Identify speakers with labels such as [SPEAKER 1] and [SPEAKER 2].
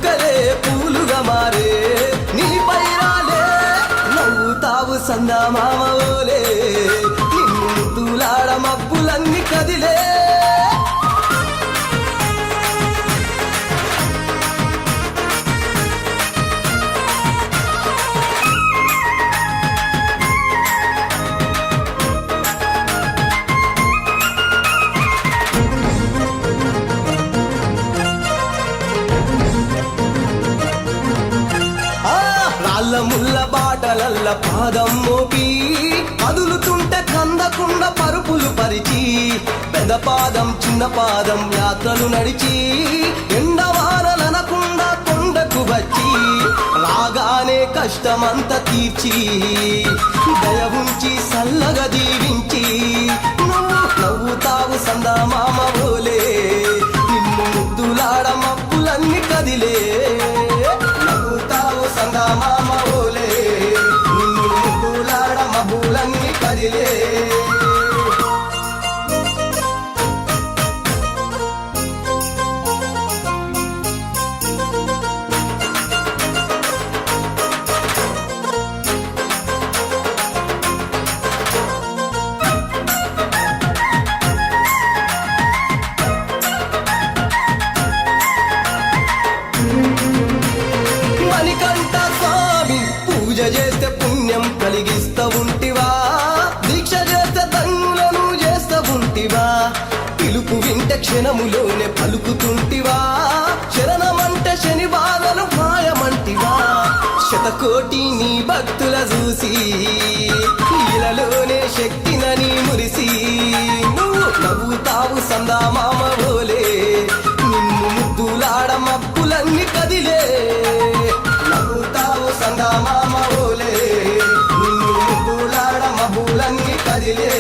[SPEAKER 1] చుక్కలే పూలుగా మారే నీ పైరాలే నవ్వుతావు సందమామ ఓలే నిన్ను ముద్దులాడ మబ్బులన్నీ కదిలే ముల్ల బాటలల్ల పాదం మోపి కదులుతుంటే కందకుండా పరుపులు పరిచి పెద్ద పాదం చిన్న పాదం యాత్రలు నడిచి ఎండవానలనకుండా కొండకు వచ్చి రాగానే కష్టమంతా తీర్చి దయ ఉంచి సల్లగా దీవించి నువ్వు నవ్వుతావు సందమామ ఓలే నిన్ను ముద్దులాడ మప్పులన్నీ కదిలే నవ్వుతావు సందమామ ఓలే నిన్ను ముద్దులాడ మబ్బులన్నీ కదిలే మణికంఠ స్వామి పూజ చేస్తే పుణ్యం కలిగిస్తా ఉంటివా దీక్ష చేస్తే ధన్యులను చేస్తా ఉంటివా పిలుపు వింటే క్షణములోనే పలుకుతుంటివా శరణమంటే శని బాధను మాయమంటివా శతకోటి నీ భక్తుల చూసి ఇలలోనే శక్తినని మురిసి నువ్వు నవ్వుతావు సందమామ ఓలే నిన్ను ముద్దులాడ మబ్బులన్నీ కదిలే నవ్వుతావు సందమామ ఓలే నిన్ను ముద్దులాడ మబ్బులన్నీ కదిలే